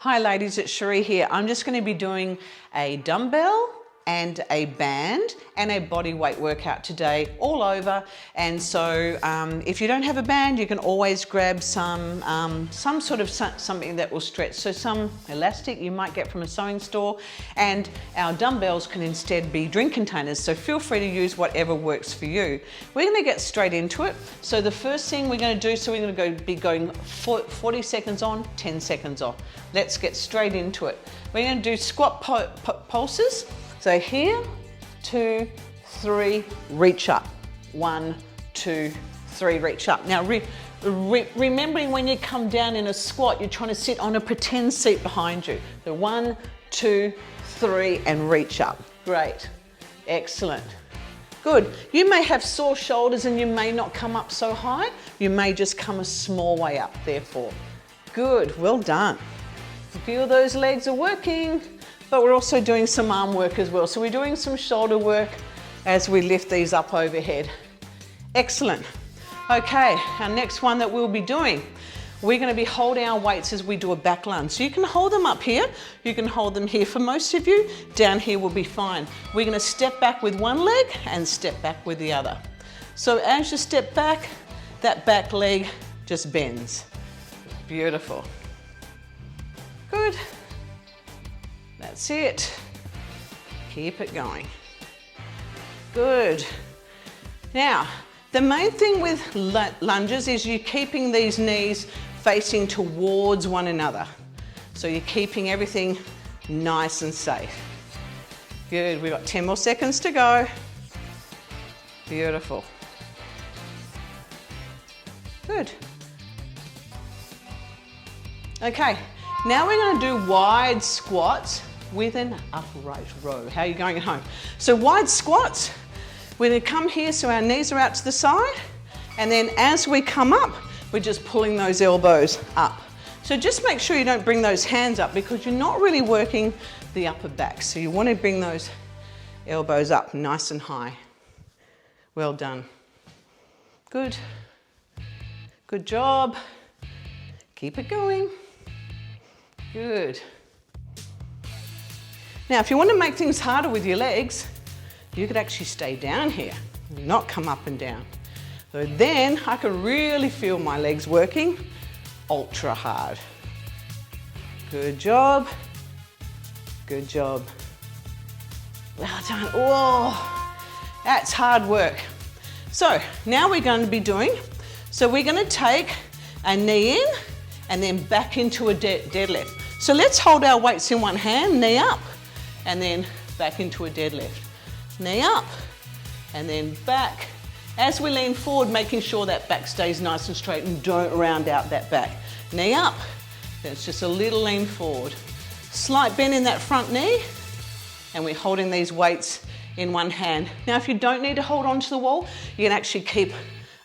Hi ladies, it's Sheree here. I'm just going to be doing a dumbbell and a band and a body weight workout today all over. And so if you don't have a band, you can always grab some sort of something that will stretch. So some elastic you might get from a sewing store, and our dumbbells can instead be drink containers. So feel free to use whatever works for you. We're going to get straight into it. So the first thing we're going to do, so we're going to be going 40 seconds on, 10 seconds off. Let's get straight into it. We're going to do squat pulses. So here, 2, 3, reach up. 1, 2, 3, reach up. Now remembering when you come down in a squat, you're trying to sit on a pretend seat behind you. So 1, 2, 3, and reach up. Great, excellent. Good. You may have sore shoulders and you may not come up so high. You may just come a small way up, therefore. Good, well done. Feel those legs are working. But we're also doing some arm work as well. So we're doing some shoulder work as we lift these up overhead. Excellent. Okay, our next one that we'll be doing, we're going to be holding our weights as we do a back lunge. So you can hold them up here, you can hold them here for most of you, down here will be fine. We're going to step back with one leg and step back with the other. So as you step back, that back leg just bends. Beautiful. Good. That's it. Keep it going. Good. Now, the main thing with lunges is you're keeping these knees facing towards one another. So you're keeping everything nice and safe. Good, we've got 10 more seconds to go. Beautiful. Good. Okay, now we're going to do wide squats with an upright row. How are you going at home? So wide squats, we're going to come here so our knees are out to the side, and then as we come up, we're just pulling those elbows up. So just make sure you don't bring those hands up because you're not really working the upper back. So you want to bring those elbows up nice and high. Well done. Good. Good job. Keep it going. Good. Now, if you want to make things harder with your legs, you could actually stay down here, not come up and down. So then I can really feel my legs working ultra hard. Good job. Good job. Well done. Oh, that's hard work. So now we're going to be doing, so we're going to take a knee in and then back into a deadlift. So let's hold our weights in one hand, knee up, and then back into a deadlift. Knee up, and then back. As we lean forward, making sure that back stays nice and straight and don't round out that back. Knee up, then it's just a little lean forward. Slight bend in that front knee, and we're holding these weights in one hand. Now, if you don't need to hold onto the wall, you can actually keep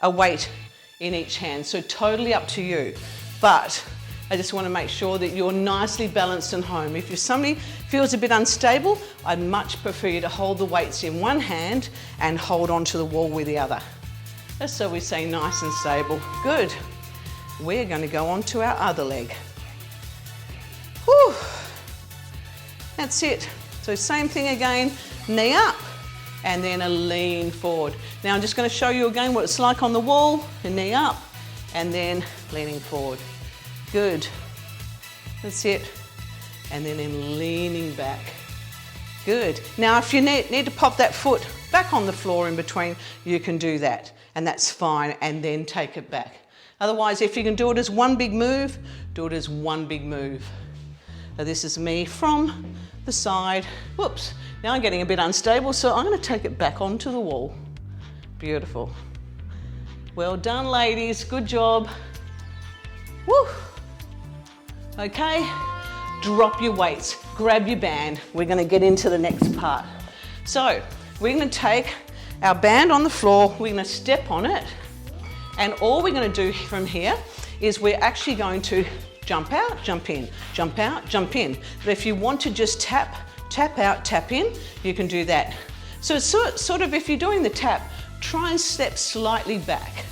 a weight in each hand. So totally up to you. But I just want to make sure that you're nicely balanced and home. If you're somebody feels a bit unstable, I'd much prefer you to hold the weights in one hand and hold onto the wall with the other. Just so we say nice and stable. Good. We're going to go on to our other leg. Whew. That's it. So same thing again, knee up and then a lean forward. Now I'm just going to show you again what it's like on the wall, a knee up and then leaning forward. Good. That's it. And then in leaning back. Good. Now if you need to pop that foot back on the floor in between, you can do that. And that's fine. And then take it back. Otherwise, if you can do it as one big move, do it as one big move. Now this is me from the side. Whoops. Now I'm getting a bit unstable, so I'm going to take it back onto the wall. Beautiful. Well done, ladies. Good job. Woo. Okay, drop your weights, grab your band. We're going to get into the next part. So we're going to take our band on the floor, we're going to step on it, and all we're going to do from here is we're actually going to jump out, jump in, jump out, jump in. But if you want to just tap out, tap in, you can do that. So it's sort of, if you're doing the tap, try and step slightly back.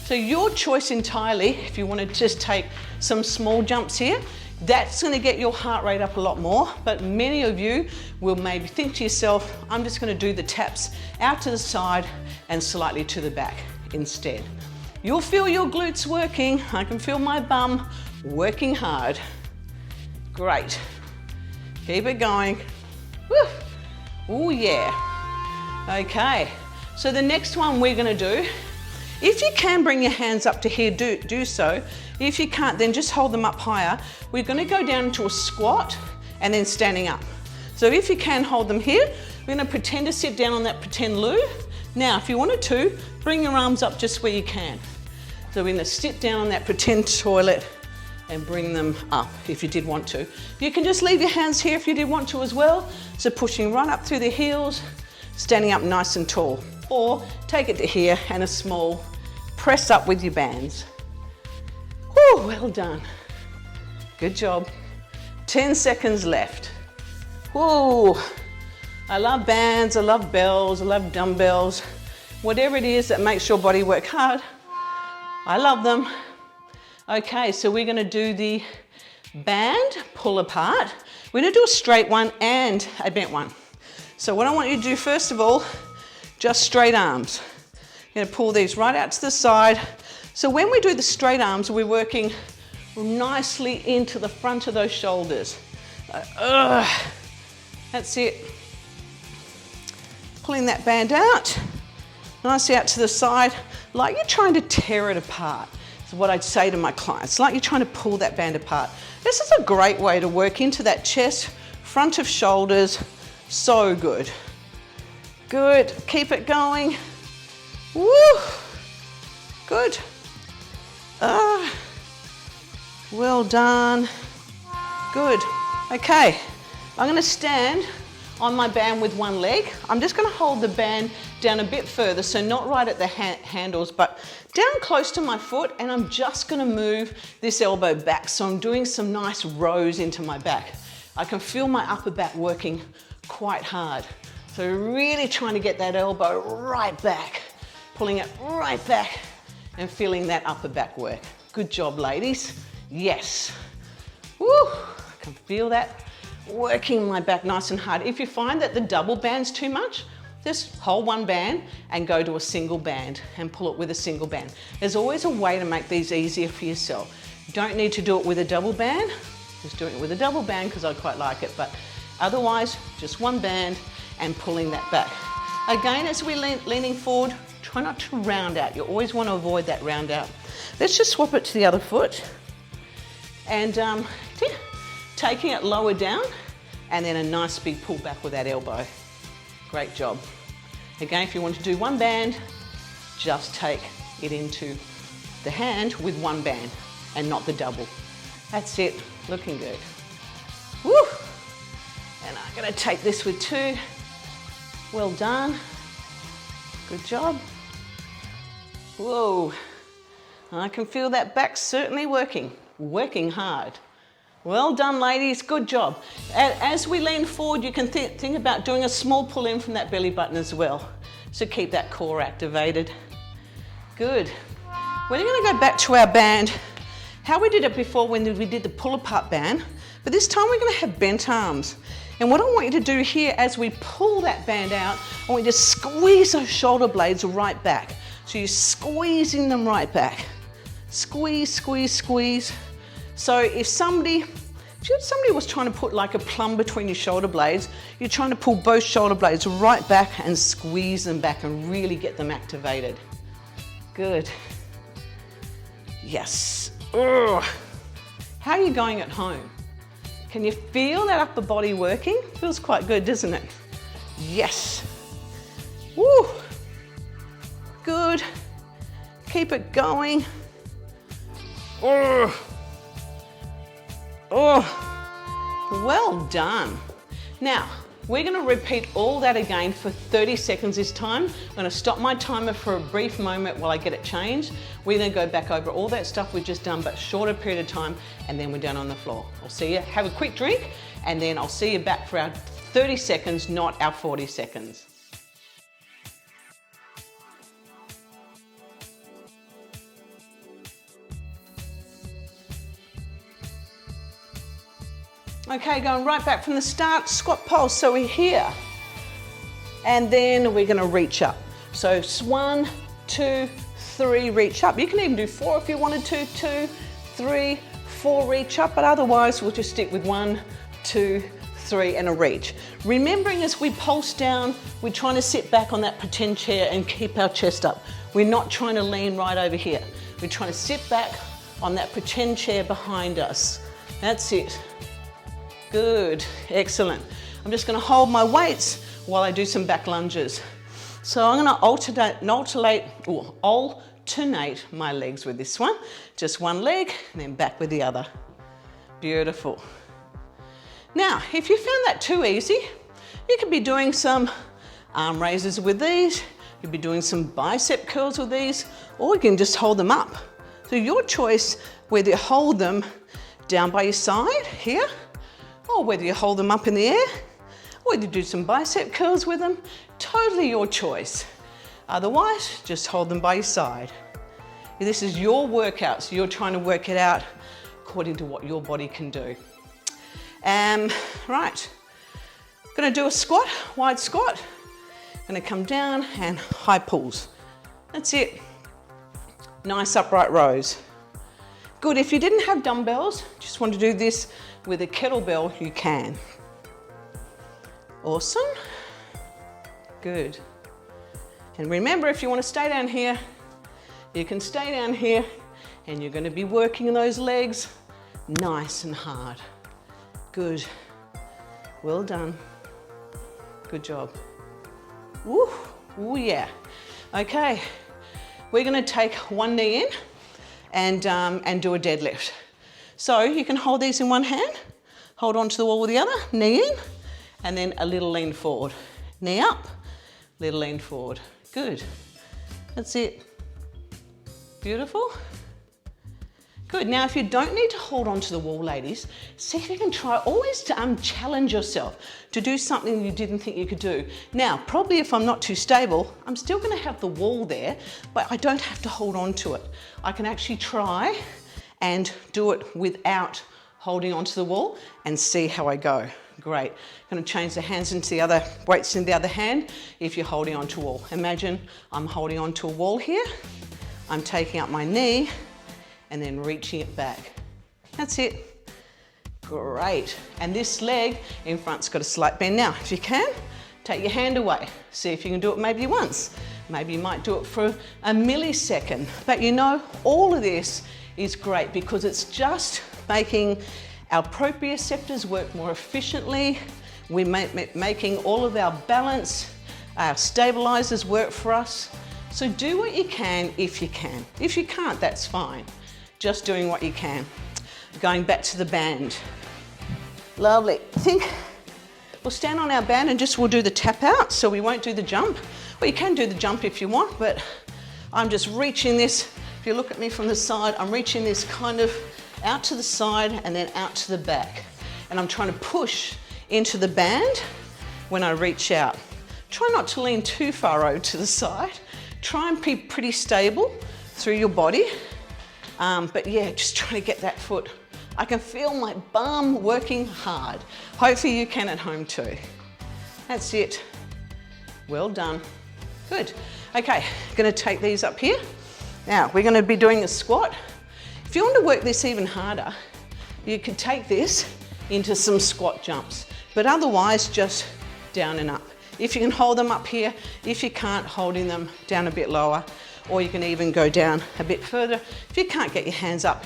So your choice entirely, if you want to just take some small jumps here, That's gonna get your heart rate up a lot more, but many of you will maybe think to yourself, I'm just gonna do the taps out to the side and slightly to the back instead. You'll feel your glutes working. I can feel my bum working hard. Great. Keep it going. Woo. Oh yeah. Okay, so the next one we're gonna do, if you can bring your hands up to here, do so. If you can't, then just hold them up higher. We're gonna go down into a squat and then standing up. So if you can hold them here, we're gonna pretend to sit down on that pretend loo. Now, if you wanted to, bring your arms up just where you can. So we're gonna sit down on that pretend toilet and bring them up if you did want to. You can just leave your hands here if you did want to as well. So pushing right up through the heels, standing up nice and tall. Or take it to here and a small press up with your bands. Whew, well done. Good job. 10 seconds left. Whoa. I love bands, I love bells, I love dumbbells. Whatever it is that makes your body work hard, I love them. Okay, so we're gonna do the band pull apart. We're gonna do a straight one and a bent one. So what I want you to do first of all, just straight arms. You're gonna pull these right out to the side. So when we do the straight arms, we're working nicely into the front of those shoulders. That's it. Pulling that band out, nicely out to the side, like you're trying to tear it apart. Is what I'd say to my clients, like you're trying to pull that band apart. This is a great way to work into that chest, front of shoulders. So good. Good, keep it going. Woo, good. Well done. Good. Okay, I'm gonna stand on my band with one leg. I'm just gonna hold the band down a bit further, so not right at the handles, but down close to my foot, and I'm just gonna move this elbow back. So I'm doing some nice rows into my back. I can feel my upper back working quite hard. So really trying to get that elbow right back, pulling it right back and feeling that upper back work. Good job, ladies. Yes. Woo, I can feel that working my back nice and hard. If you find that the double band's too much, just hold one band and go to a single band and pull it with a single band. There's always a way to make these easier for yourself. You don't need to do it with a double band. Just doing it with a double band because I quite like it, but otherwise, just one band and pulling that back. Again, as we're leaning forward, try not to round out. You always want to avoid that round out. Let's just swap it to the other foot. And taking it lower down, and then a nice big pull back with that elbow. Great job. Again, if you want to do one band, just take it into the hand with one band and not the double. That's it, looking good. Woo! And I'm gonna take this with two. Well done. Good job. Whoa. I can feel that back certainly working hard. Well done, ladies, good job. As we lean forward, you can think about doing a small pull in from that belly button as well. So keep that core activated. Good. We're gonna go back to our band. How we did it before when we did the pull apart band, but this time we're gonna have bent arms. And what I want you to do here as we pull that band out, I want you to squeeze those shoulder blades right back. So you're squeezing them right back. Squeeze, squeeze, squeeze. So if somebody was trying to put like a plum between your shoulder blades, you're trying to pull both shoulder blades right back and squeeze them back and really get them activated. Good. Yes. Ugh. How are you going at home? Can you feel that upper body working? Feels quite good, doesn't it? Yes. Woo. Good. Keep it going. Ugh. Oh, well done. Now, we're gonna repeat all that again for 30 seconds this time. I'm gonna stop my timer for a brief moment while I get it changed. We're gonna go back over all that stuff we've just done, but shorter period of time, and then we're down on the floor. I'll see you, have a quick drink, and then I'll see you back for our 30 seconds, not our 40 seconds. Okay, going right back from the start, squat pulse. So we're here. And then we're gonna reach up. So it's 1, 2, 3, reach up. You can even do 4 if you wanted to, 2, 3, 4, reach up, but otherwise we'll just stick with 1, 2, 3 and a reach. Remembering as we pulse down, we're trying to sit back on that pretend chair and keep our chest up. We're not trying to lean right over here. We're trying to sit back on that pretend chair behind us. That's it. Good, excellent. I'm just gonna hold my weights while I do some back lunges. So I'm gonna alternate my legs with this one. Just one leg and then back with the other. Beautiful. Now, if you found that too easy, you could be doing some arm raises with these, you could be doing some bicep curls with these, or you can just hold them up. So your choice whether you hold them down by your side here, or whether you hold them up in the air, or whether you do some bicep curls with them, totally your choice. Otherwise, just hold them by your side. This is your workout, so you're trying to work it out according to what your body can do. Right, gonna do a squat, wide squat. Gonna come down and high pulls. That's it. Nice upright rows. Good, if you didn't have dumbbells, just want to do this with a kettlebell, you can. Awesome. Good. And remember, if you want to stay down here, you can stay down here and you're going to be working those legs nice and hard. Good. Well done. Good job. Woo. Ooh, yeah. Okay. We're going to take one knee in and do a deadlift. So you can hold these in one hand, hold onto the wall with the other, knee in, and then a little lean forward. Knee up, little lean forward. Good. That's it. Beautiful. Good. Now, if you don't need to hold onto the wall, ladies, see if you can try always to challenge yourself to do something you didn't think you could do. Now, probably if I'm not too stable, I'm still going to have the wall there, but I don't have to hold on to it. I can actually try and do it without holding onto the wall and see how I go. Great. Going to change the hands into the other, weights in the other hand if you're holding onto a wall. Imagine I'm holding onto a wall here. I'm taking up my knee and then reaching it back. That's it. Great. And this leg in front's got a slight bend. Now, if you can, take your hand away. See if you can do it maybe once. Maybe you might do it for a millisecond. But you know, all of this is great because it's just making our proprioceptors work more efficiently. We're making all of our balance, our stabilizers work for us. So do what you can if you can. If you can't, that's fine. Just doing what you can. Going back to the band. Lovely. I think we'll stand on our band and we'll do the tap out, so we won't do the jump. Well, you can do the jump if you want, but I'm just reaching this. If you look at me from the side, I'm reaching this kind of out to the side and then out to the back. And I'm trying to push into the band when I reach out. Try not to lean too far over to the side. Try and be pretty stable through your body. But yeah, just trying to get that foot. I can feel my bum working hard. Hopefully you can at home too. That's it. Well done. Good. Okay, gonna take these up here. Now, we're gonna be doing a squat. If you want to work this even harder, you could take this into some squat jumps, but otherwise just down and up. If you can hold them up here, if you can't, holding them down a bit lower, or you can even go down a bit further. If you can't get your hands up,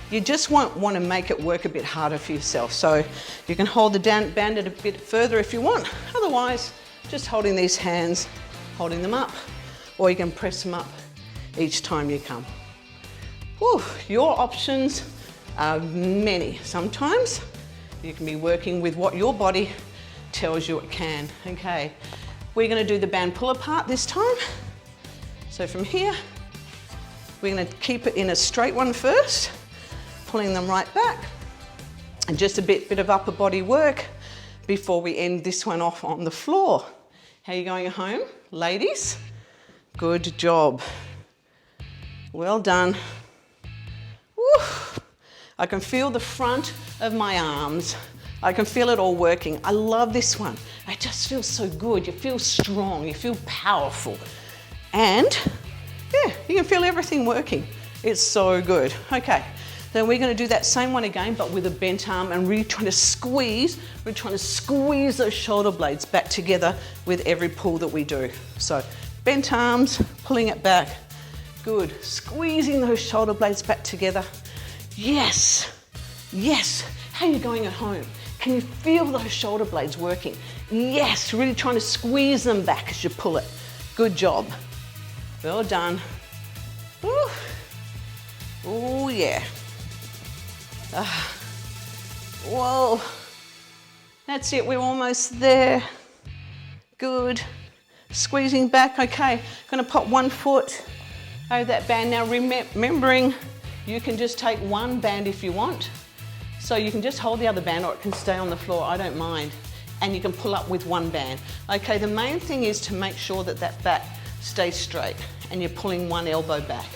you just won't want to make it work a bit harder for yourself. So you can hold the band a bit further if you want. Otherwise, just holding these hands, holding them up, or you can press them up each time you come. Whew, your options are many. Sometimes you can be working with what your body tells you it can. Okay, we're going to do the band pull apart this time. So from here, we're going to keep it in a straight one first, pulling them right back, and just a bit of upper body work before we end this one off on the floor. How are you going at home, ladies? Good job. Well done. Woo. I can feel the front of my arms. I can feel it all working. I love this one. It just feels so good. You feel strong, you feel powerful. And yeah, you can feel everything working. It's so good. Okay, then we're gonna do that same one again, but with a bent arm and really trying to squeeze. We're trying to squeeze those shoulder blades back together with every pull that we do. So bent arms, pulling it back. Good, squeezing those shoulder blades back together. Yes, yes. How are you going at home? Can you feel those shoulder blades working? Yes, really trying to squeeze them back as you pull it. Good job. Well done. Ooh. Oh yeah. Whoa. That's it, we're almost there. Good. Squeezing back, okay. Gonna pop one foot over that band. Now remembering, you can just take one band if you want. So you can just hold the other band or it can stay on the floor, I don't mind. And you can pull up with one band. Okay, the main thing is to make sure that that back stays straight and you're pulling one elbow back.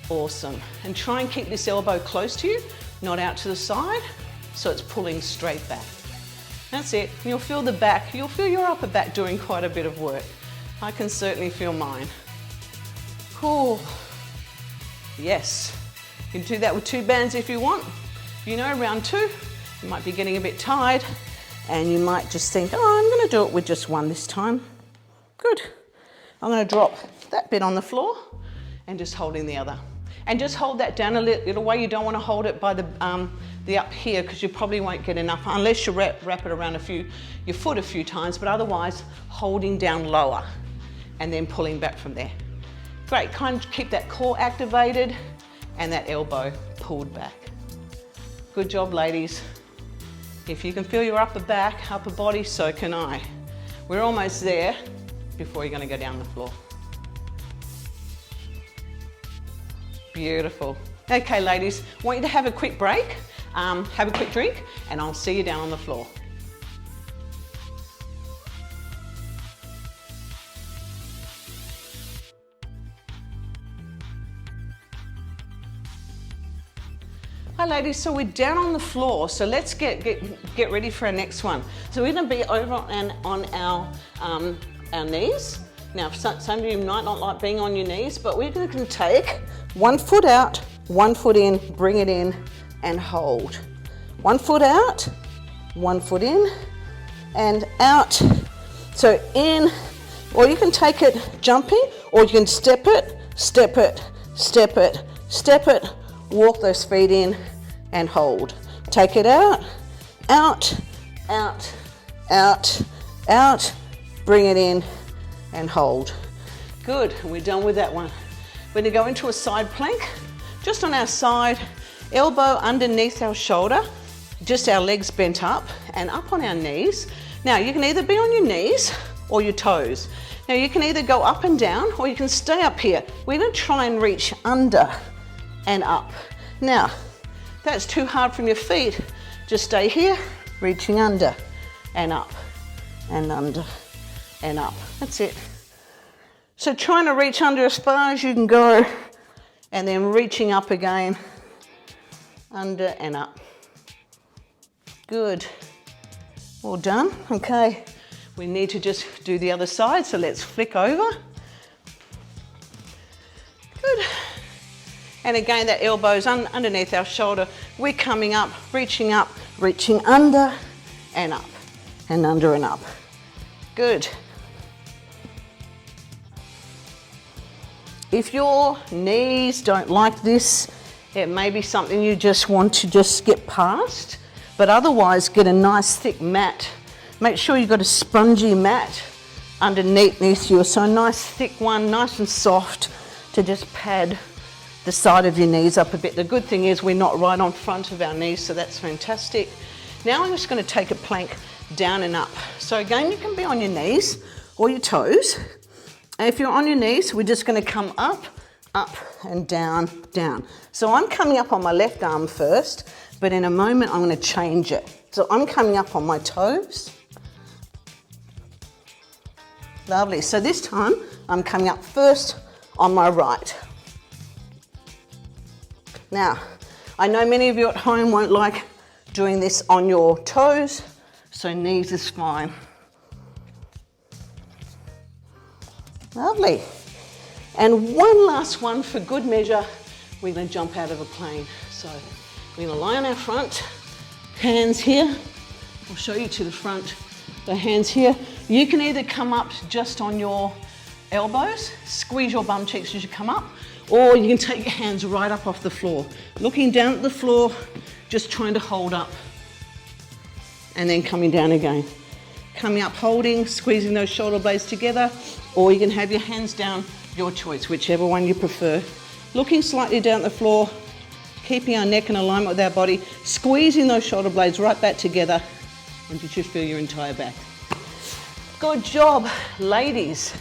Awesome. And try and keep this elbow close to you, not out to the side, so it's pulling straight back. That's it. You'll feel the back, you'll feel your upper back doing quite a bit of work. I can certainly feel mine. Cool. Yes. You can do that with two bands if you want. You know, round two, you might be getting a bit tired and you might just think, oh, I'm gonna do it with just one this time. Good. I'm gonna drop that bit on the floor and just holding the other. And just hold that down a little way. You don't wanna hold it by the up here because you probably won't get enough unless you wrap it around your foot a few times, but otherwise holding down lower and then pulling back from there. Great, kind of keep that core activated and that elbow pulled back. Good job, ladies. If you can feel your upper back, upper body, so can I. We're almost there before you're gonna go down the floor. Beautiful. Okay, ladies, I want you to have a quick break, have a quick drink, and I'll see you down on the floor. Hi ladies, so we're down on the floor, so let's get ready for our next one. So we're going to be over on our knees. Now some of you might not like being on your knees, but we're going to take one foot out, one foot in, bring it in and hold. One foot out, one foot in and out. So in, or you can take it jumping, or you can step it, step it, step it, step it, walk those feet in and hold. Take it out, out, out, out, out, bring it in and hold. Good, we're done with that one. We're gonna go into a side plank, just on our side, elbow underneath our shoulder, just our legs bent up and up on our knees. Now you can either be on your knees or your toes. Now you can either go up and down or you can stay up here. We're gonna try and reach under and up. Now, if that's too hard from your feet, just stay here, reaching under and up and under and up. That's it. So trying to reach under as far as you can go and then reaching up again, under and up. Good. All done. Okay. We need to just do the other side, so let's flick over. Good. And again, that elbow's underneath our shoulder. We're coming up, reaching under and up, and under and up. Good. If your knees don't like this, it may be something you just want to just skip past, but otherwise get a nice thick mat. Make sure you've got a spongy mat underneath you, so a nice thick one, nice and soft, to just pad the side of your knees up a bit. The good thing is we're not right on front of our knees, so that's fantastic. Now I'm just going to take a plank down and up. So again, you can be on your knees or your toes. And if you're on your knees, we're just going to come up, up and down, down. So I'm coming up on my left arm first, but in a moment I'm going to change it. So I'm coming up on my toes. Lovely. So this time I'm coming up first on my right. Now, I know many of you at home won't like Doing this on your toes, so knees is fine. Lovely. And one last one for good measure, we're going to jump out of a plane. So we're going to lie on our front, hands here. I'll show you to the front, the hands here. You can either come up just on your elbows, squeeze your bum cheeks as you come up, or you can take your hands right up off the floor. Looking down at the floor, just trying to hold up, and then coming down again. Coming up, holding, squeezing those shoulder blades together, or you can have your hands down, your choice, whichever one you prefer. Looking slightly down at the floor, keeping our neck in alignment with our body, squeezing those shoulder blades right back together, and you should feel your entire back. Good job, ladies.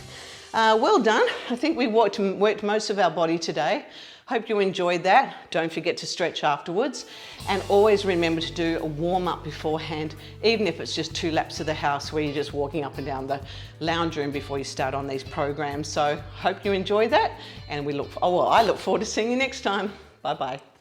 Well done. I think we worked most of our body today. Hope you enjoyed that. Don't forget to stretch afterwards, and always remember to do a warm up beforehand, even if it's just 2 laps of the house where you're just walking up and down the lounge room before you start on these programs. So hope you enjoy that, and I look forward to seeing you next time. Bye bye.